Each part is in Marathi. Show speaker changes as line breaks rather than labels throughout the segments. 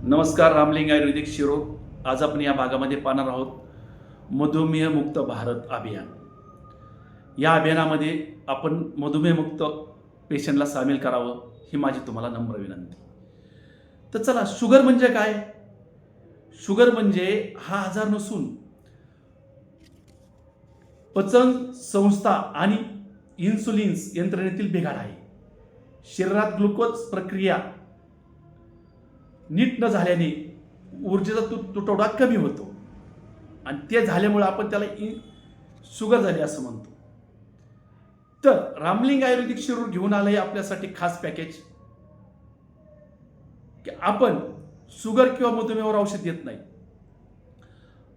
नमस्कार, रामलिंग आयुर्वेदिक शिरोळ. आज आपण या भागामध्ये पाहणार आहोत मधुमेह मुक्त भारत अभियान. या अभियानामध्ये आपण मधुमेह मुक्त पेशंटला सामील करावं ही माझी तुम्हाला नम्र विनंती. तर चला, शुगर म्हणजे काय? शुगर म्हणजे हा आजार नसून पचन संस्था आणि इन्सुलिन्स यंत्रणेतील बिघाड आहे. शरीरात ग्लुकोज प्रक्रिया नीट न झाल्याने ऊर्जेचा तुटवडा कमी होतो आणि ते झाल्यामुळे आपण त्याला शुगर झाली असं म्हणतो. तर रामलिंग आयुर्वेदिक शिरूर घेऊन आलंय आपल्यासाठी खास पॅकेज की आपण शुगर किंवा मधुमेहावर औषध देत नाही.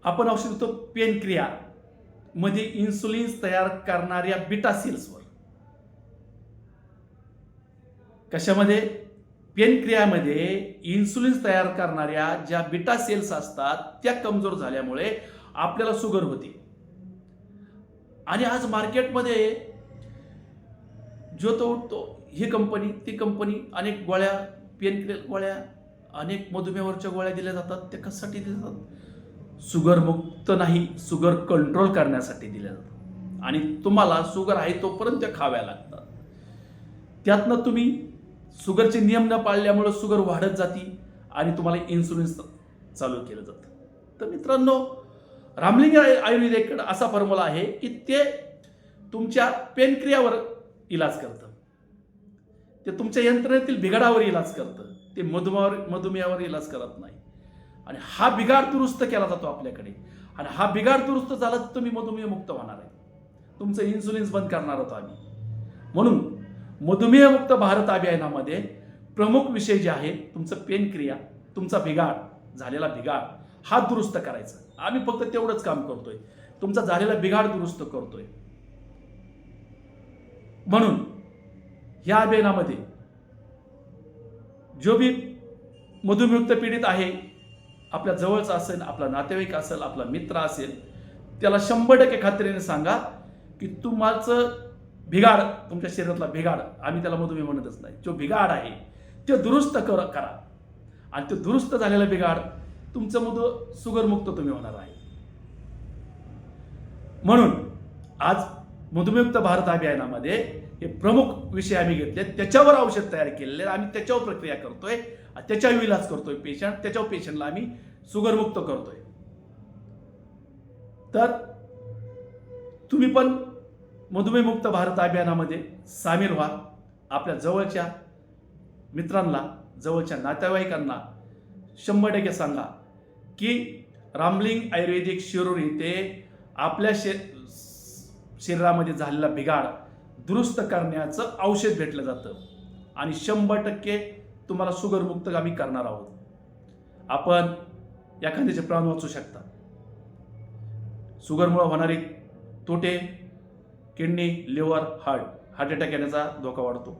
आपण औषध देतो पेन क्रिया मध्ये इन्सुलिन्स तयार करणाऱ्या बीटा सेल्सवर. कशामध्ये? पेन क्रियामध्ये इन्सुलिन्स तयार करणाऱ्या ज्या बीटा सेल्स असतात त्या कमजोर झाल्यामुळे आपल्याला शुगर होते. आणि आज मार्केटमध्ये जो तो ही कंपनी ती कंपनी अनेक गोळ्या, पेन क्रिया गोळ्या, अनेक मधुमेहावरच्या गोळ्या दिल्या जातात. त्या कशासाठी दिल्या जातात? शुगर मुक्त नाही, शुगर कंट्रोल करण्यासाठी दिल्या जातात. आणि तुम्हाला शुगर आहे तोपर्यंत त्या खाव्या लागतात. त्यातनं तुम्ही शुगरचे नियम न पाळल्यामुळे शुगर वाढत जाते आणि तुम्हाला इन्सुलिन चालू केलं जातं. तर मित्रांनो, रामलिंग आयुर्वेदिककडे असा फॉर्म्युला आहे की ते तुमच्या पेनक्रियावर इलाज करतं, ते तुमच्या यंत्रणेतील बिघाडावर इलाज करतं, ते मधुमेहावर इलाज करत नाही. आणि हा बिघाड दुरुस्त केला जातो आपल्याकडे. आणि हा बिघाड दुरुस्त झाला तर तुम्ही मधुमेह मुक्त होणार आहे. तुमचं इन्सुलिन्स बंद करणार होतो आम्ही. म्हणून मधुमेह मुक्त भारत अभियानामध्ये प्रमुख विषय जे आहे तुमचं पेन क्रिया, तुमचा बिघाड, झालेला बिघाड हा दुरुस्त करायचा. आम्ही फक्त तेवढंच काम करतोय, तुमचा झालेला बिघाड दुरुस्त करतोय. म्हणून या अभियानामध्ये जो भी मधुमेहयुक्त पीडित आहे, आपल्या जवळचा असेल, आपला नातेवाईक असेल, आपला मित्र असेल, त्याला 100% खात्रीने सांगा की तुम्हाचं बिघाड, तुमच्या शरीरातला बिघाड, आम्ही त्याला मधुमेह म्हणतच नाही, जो बिघाड आहे ते दुरुस्त करा. आणि ते दुरुस्त झालेला बिघाड तुमचं शुगर मुक्त तुम्ही होणार आहे. म्हणून आज मधुमेहयुक्त भारत अभियानामध्ये हे प्रमुख विषय आम्ही घेतले, त्याच्यावर औषध तयार केलेले, आम्ही त्याच्यावर प्रक्रिया करतोय, त्याच्यावर इलाज करतोय पेशंट, त्याच्यावर पेशंटला आम्ही शुगर मुक्त करतोय. तर तुम्ही पण मधुमेह मुक्त भारत अभियानामध्ये सामील व्हा. आपल्या जवळच्या मित्रांना, जवळच्या नातेवाईकांना 100% सांगा की रामलिंग आयुर्वेदिक शिरूर येथे आपल्या शरीरामध्ये झालेला बिघाड दुरुस्त करण्याचं औषध भेटलं जातं. आणि 100% तुम्हाला शुगर मुक्त आम्ही करणार आहोत. आपण एखाद्याचे प्राण वाचू शकता. शुगरमुळे होणारे तोटे: किडनी, लिव्हर, हार्ट अटॅक येण्याचा धोका वाढतो,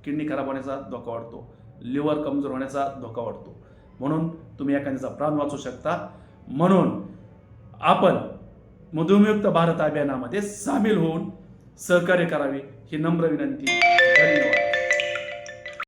किडनी खराब होण्याचा धोका वाढतो, लिव्हर कमजोर होण्याचा धोका वाढतो. म्हणून तुम्ही एखाद्याचा प्राण वाचू शकता. म्हणून आपण मधुमेहयुक्त भारत अभियानामध्ये सामील होऊन सहकार्य करावे ही नम्र विनंती. धन्यवाद.